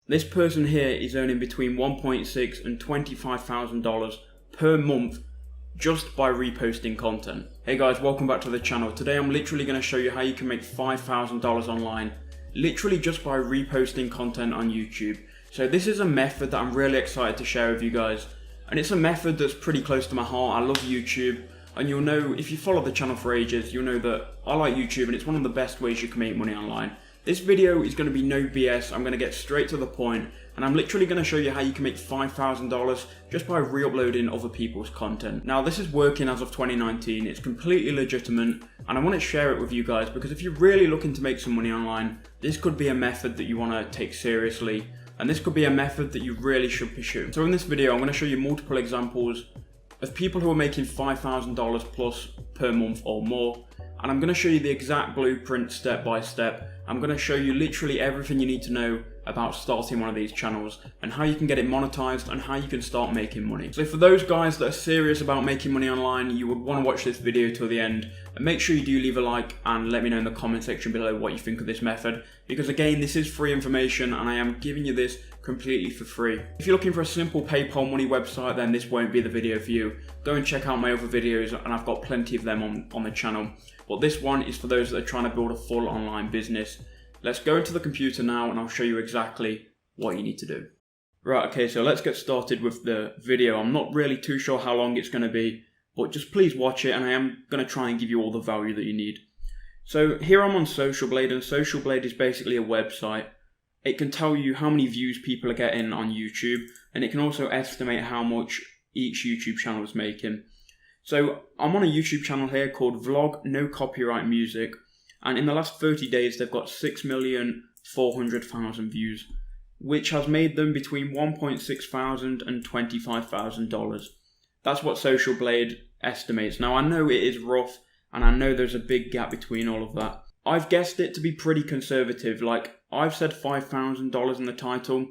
This person here is earning between $1.6 and $25,000 per month just by reposting content. Hey guys, welcome back to the channel. Today I'm literally going to show you how you can make $5,000 online, literally just by reposting content on YouTube. So this is a method that I'm really excited to share with you guys, and it's a method that's pretty close to my heart. I love YouTube, and you'll know, if you follow the channel for ages, you'll know that I like YouTube and it's one of the best ways you can make money online. This video is going to be no BS, I'm going to get straight to the point, and I'm literally going to show you how you can make $5,000 just by re-uploading other people's content. Now this is working as of 2019, it's completely legitimate, and I want to share it with you guys because if you're really looking to make some money online, this could be a method that you want to take seriously, and this could be a method that you really should pursue. So in this video I'm going to show you multiple examples of people who are making $5,000 plus per month or more, and I'm going to show you the exact blueprint step by step. I'm going to show you literally everything you need to know about starting one of these channels and how you can get it monetized and how you can start making money. So for those guys that are serious about making money online, you would want to watch this video till the end, and make sure you do leave a like and let me know in the comment section below what you think of this method, because again, this is free information and I am giving you this completely for free. If you're looking for a simple PayPal money website, then this won't be the video for you. Go and check out my other videos, and I've got plenty of them on the channel. But this one is for those that are trying to build a full online business. Let's go into the computer now and I'll show you exactly what you need to do. Right, okay, so let's get started with the video. I'm not really too sure how long it's going to be, but just please watch it, and I am going to try and give you all the value that you need. So here I'm on Social Blade, and Social Blade is basically a website. It can tell you how many views people are getting on YouTube, and it can also estimate how much each YouTube channel is making. So I'm on a YouTube channel here called Vlog No Copyright Music, and in the last 30 days they've got 6,400,000 views, which has made them between $1.6 thousand and $25,000. That's what Social Blade estimates. Now I know it is rough, and I know there's a big gap between all of that. I've guessed it to be pretty conservative, like I've said $5,000 in the title,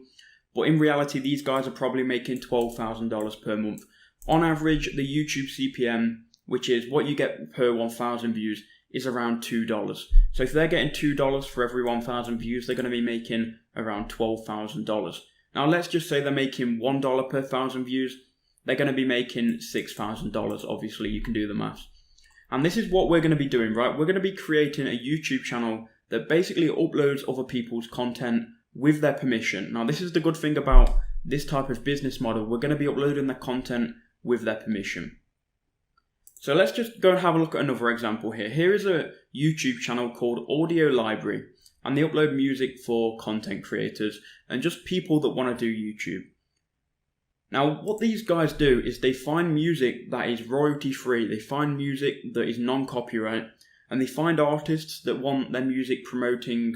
but in reality these guys are probably making $12,000 per month. On average, the YouTube CPM, which is what you get per 1,000 views, is around $2. So if they're getting $2 for every 1,000 views, they're going to be making around $12,000. Now let's just say they're making $1 per 1,000 views, they're going to be making $6,000, obviously you can do the maths. And this is what we're going to be doing, right? We're going to be creating a YouTube channel that basically uploads other people's content with their permission. Now this is the good thing about this type of business model, we're going to be uploading their content with their permission. So let's just go and have a look at another example here. Here is a YouTube channel called Audio Library, and they upload music for content creators and just people that want to do YouTube. Now what these guys do is they find music that is royalty free, they find music that is non-copyright, and they find artists that want their music promoting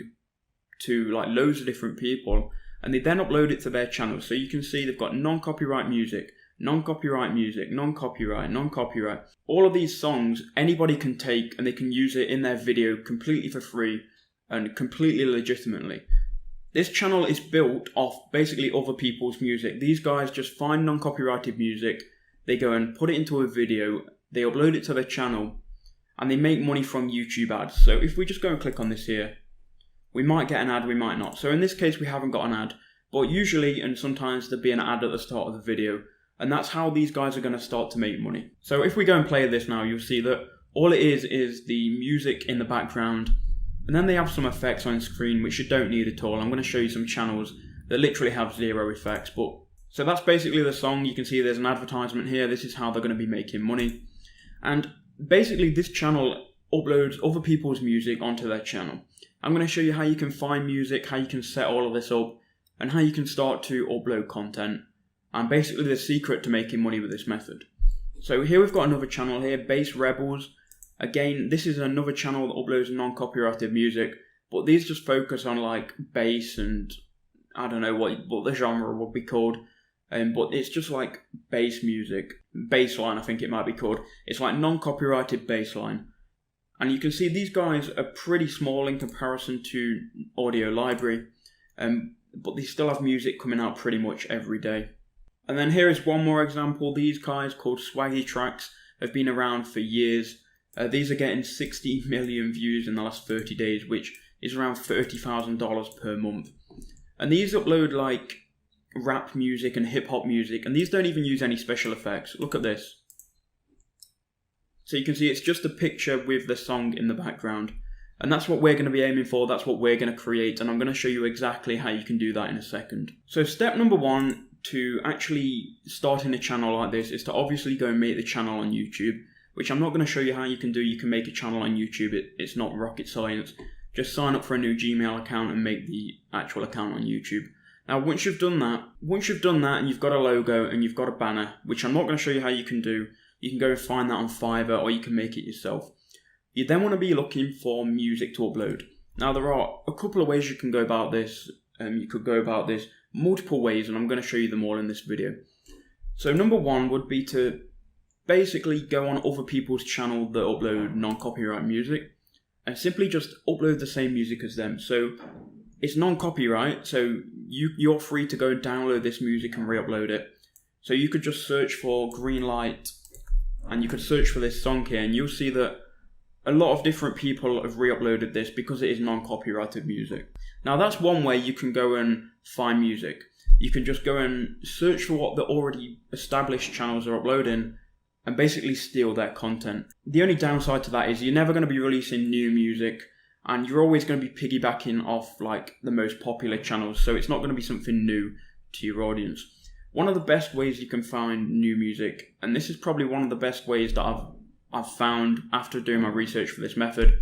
to like loads of different people, and they then upload it to their channel. So you can see they've got non-copyright music, non-copyright music, non-copyright, non-copyright. All of these songs anybody can take and they can use it in their video completely for free and completely legitimately. This channel is built off basically other people's music. These guys just find non-copyrighted music, they go and put it into a video, they upload it to their channel, and they make money from YouTube ads. So if we just go and click on this here, we might get an ad, we might not. So in this case we haven't got an ad, but usually and sometimes there'll be an ad at the start of the video. And that's how these guys are going to start to make money. So if we go and play this now, you'll see that all it is the music in the background. And then they have some effects on screen, which you don't need at all. I'm going to show you some channels that literally have zero effects. So that's basically the song. You can see there's an advertisement here. This is how they're going to be making money. And basically this channel uploads other people's music onto their channel. I'm going to show you how you can find music, how you can set all of this up, and how you can start to upload content. And basically the secret to making money with this method. So here we've got another channel here, Bass Rebels. Again, this is another channel that uploads non-copyrighted music, but these just focus on like bass and I don't know what the genre would be called, but it's just like bass music, bassline I think it might be called. It's like non-copyrighted bassline. And you can see these guys are pretty small in comparison to Audio Library, but they still have music coming out pretty much every day. And then here is one more example. These guys called Swaggy Tracks have been around for years. These are getting 60 million views in the last 30 days, which is around $30,000 per month. And these upload like rap music and hip hop music, and these don't even use any special effects. Look at this. So you can see it's just a picture with the song in the background. And that's what we're going to be aiming for, that's what we're going to create, and I'm going to show you exactly how you can do that in a second. So step number one to actually starting a channel like this is to obviously go and make the channel on YouTube, which I'm not going to show you how you can do. You can make a channel on YouTube, it's not rocket science. Just sign up for a new Gmail account and make the actual account on YouTube. Now once you've done that and you've got a logo and you've got a banner, which I'm not going to show you how you can do, you can go and find that on Fiverr or you can make it yourself. You then want to be looking for music to upload. Now there are a couple of ways you can go about this. You could go about this multiple ways, and I'm going to show you them all in this video. So number one would be to basically go on other people's channel that upload non-copyright music and simply just upload the same music as them. So it's non-copyright, so you're free to go and download this music and re-upload it. So you could just search for Greenlight and you could search for this song here, and you'll see that a lot of different people have re-uploaded this because it is non-copyrighted music. Now that's one way you can go and find music. You can just go and search for what the already established channels are uploading and basically steal their content. The only downside to that is you're never going to be releasing new music, and you're always going to be piggybacking off like the most popular channels, so it's not going to be something new to your audience. One of the best ways you can find new music, and this is probably one of the best ways that I've found after doing my research for this method,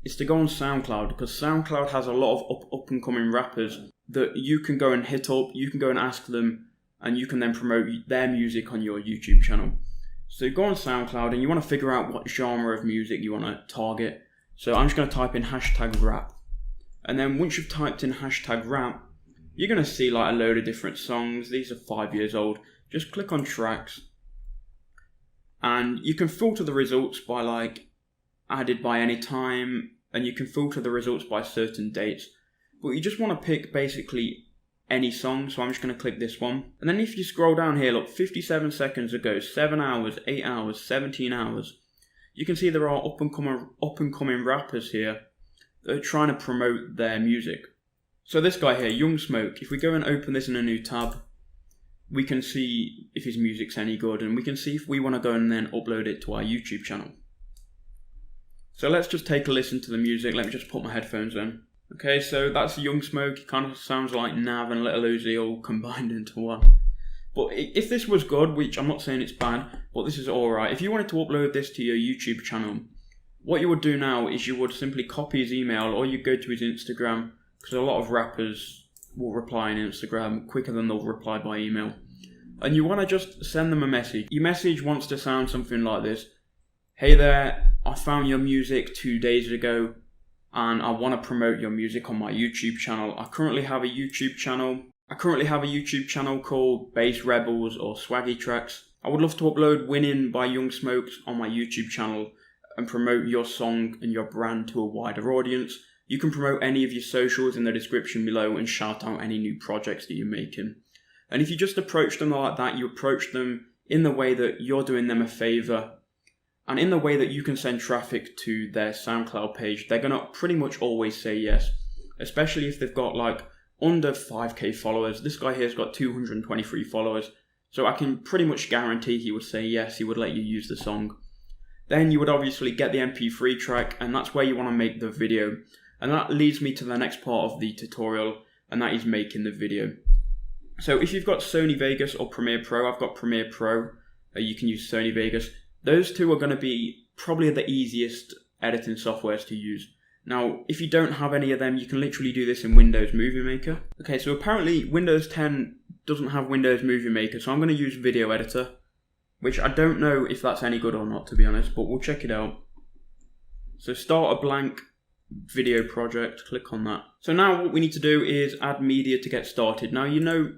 is to go on SoundCloud, because SoundCloud has a lot of up and coming rappers that you can go and hit up, you can go and ask them, and you can then promote their music on your YouTube channel. So go on SoundCloud and you want to figure out what genre of music you want to target. So I'm just going to type in #rap. And then once you've typed in #rap, you're going to see like a load of different songs. These are 5 years old. Just click on tracks. And you can filter the results by like added by any time, and you can filter the results by certain dates. But you just want to pick basically any song, so I'm just going to click this one. And then if you scroll down here, look, 57 seconds ago, 7 hours, 8 hours, 17 hours. You can see there are up and coming rappers here that are trying to promote their music. So this guy here, Young Smoke, if we go and open this in a new tab, we can see if his music's any good, and we can see if we want to go and then upload it to our YouTube channel. So let's just take a listen to the music. Let me just put my headphones in. Okay, so that's Young Smoke. It kind of sounds like Nav and Little Uzi all combined into one. But if this was good, which I'm not saying it's bad, but this is alright. If you wanted to upload this to your YouTube channel, what you would do now is you would simply copy his email, or you go to his Instagram, because a lot of rappers will reply on Instagram quicker than they'll reply by email. And you want to just send them a message. Your message wants to sound something like this. Hey there, I found your music 2 days ago and I want to promote your music on my YouTube channel. I currently have a YouTube channel called Bass Rebels or Swaggy Tracks. I would love to upload Winning by Young Smokes on my YouTube channel and promote your song and your brand to a wider audience. You can promote any of your socials in the description below and shout out any new projects that you're making. And if you just approach them like that, you approach them in the way that you're doing them a favour, and in the way that you can send traffic to their SoundCloud page, they're going to pretty much always say yes. Especially if they've got like under 5k followers. This guy here's got 223 followers. So I can pretty much guarantee he would say yes, he would let you use the song. Then you would obviously get the MP3 track, and that's where you want to make the video. And that leads me to the next part of the tutorial, and that is making the video. So if you've got Sony Vegas or Premiere Pro, I've got Premiere Pro, you can use Sony Vegas. Those two are going to be probably the easiest editing softwares to use. Now, if you don't have any of them, you can literally do this in Windows Movie Maker. Okay, so apparently Windows 10 doesn't have Windows Movie Maker, so I'm going to use Video Editor, which I don't know if that's any good or not, to be honest, but we'll check it out. So start a blank video project, click on that. So now what we need to do is add media to get started. Now, you know,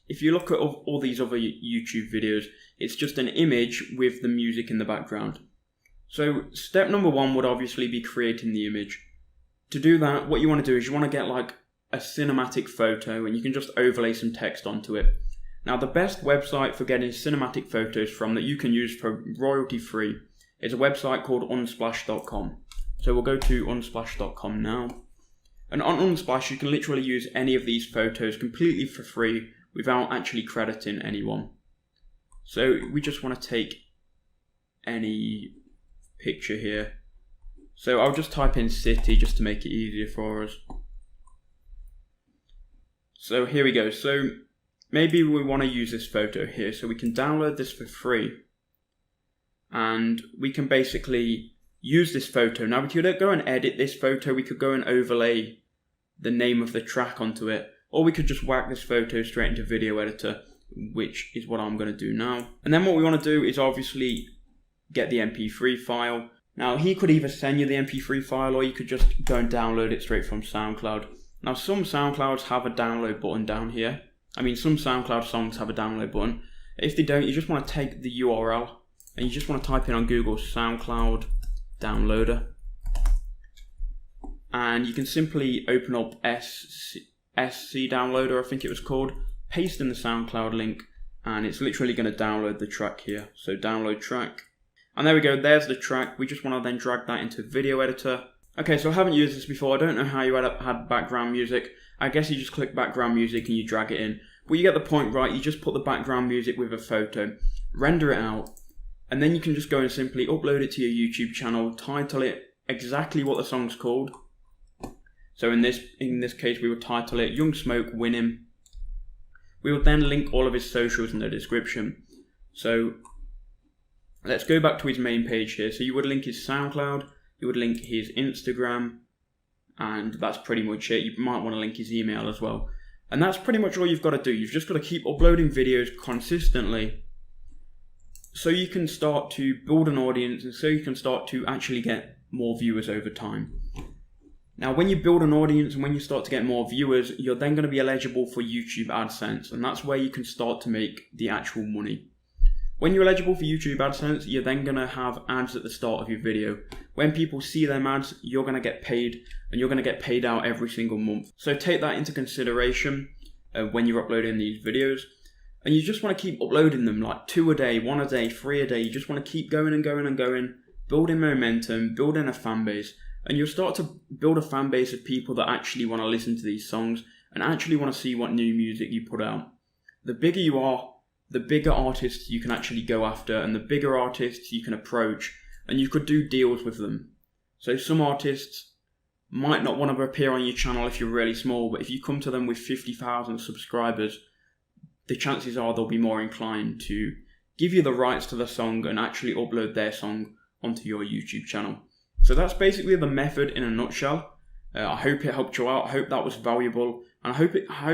if you look at all these other YouTube videos, it's just an image with the music in the background. So step number one would obviously be creating the image. To do that, what you want to do is you want to get like a cinematic photo, and you can just overlay some text onto it. Now, the best website for getting cinematic photos from that you can use for royalty free is a website called unsplash.com. So we'll go to unsplash.com now. And on Unsplash, you can literally use any of these photos completely for free without actually crediting anyone. So we just want to take any picture here. So I'll just type in city just to make it easier for us. So here we go. So maybe we want to use this photo here, so we can download this for free. And we can basically use this photo. Now we could go and edit this photo, we could go and overlay the name of the track onto it, or we could just whack this photo straight into Video Editor, which is what I'm going to do now. And then what we want to do is obviously get the MP3 file. Now he could either send you the MP3 file, or you could just go and download it straight from SoundCloud. Now some SoundClouds have a download button down here. I mean, some SoundCloud songs have a download button. If they don't, you just want to take the URL and you just want to type in on Google SoundCloud downloader. And you can simply open up SC Downloader, I think it was called, paste in the SoundCloud link, and it's literally going to download the track here. So download track. And there we go, there's the track. We just want to then drag that into Video Editor. Okay, so I haven't used this before. I don't know how you had background music. I guess you just click background music and you drag it in. But you get the point, right? You just put the background music with a photo, render it out, and then you can just go and simply upload it to your YouTube channel, title it exactly what the song's called. So in this case, we would title it Young Smoke Win Him. We would then link all of his socials in the description. So let's go back to his main page here. So you would link his SoundCloud, you would link his Instagram, and that's pretty much it. You might want to link his email as well. And that's pretty much all you've got to do. You've just got to keep uploading videos consistently so you can start to build an audience, and so you can start to actually get more viewers over time. Now, when you build an audience and when you start to get more viewers, you're then going to be eligible for YouTube AdSense, and that's where you can start to make the actual money. When you're eligible for YouTube AdSense, you're then going to have ads at the start of your video. When people see them ads, you're going to get paid, and you're going to get paid out every single month. So take that into consideration when you're uploading these videos. And you just want to keep uploading them, like 2 a day, 1 a day, 3 a day. You just want to keep going and going and going, building momentum, building a fan base. And you'll start to build a fan base of people that actually want to listen to these songs and actually want to see what new music you put out. The bigger you are, the bigger artists you can actually go after, and the bigger artists you can approach, and you could do deals with them. So some artists might not want to appear on your channel if you're really small, but if you come to them with 50,000 subscribers, the chances are they'll be more inclined to give you the rights to the song and actually upload their song onto your YouTube channel. So that's basically the method in a nutshell. I hope it helped you out. I hope that was valuable, and I hope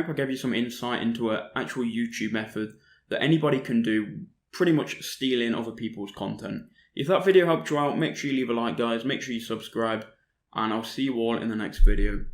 I gave you some insight into an actual YouTube method that anybody can do, pretty much stealing other people's content. If that video helped you out, make sure you leave a like, guys. Make sure you subscribe, and I'll see you all in the next video.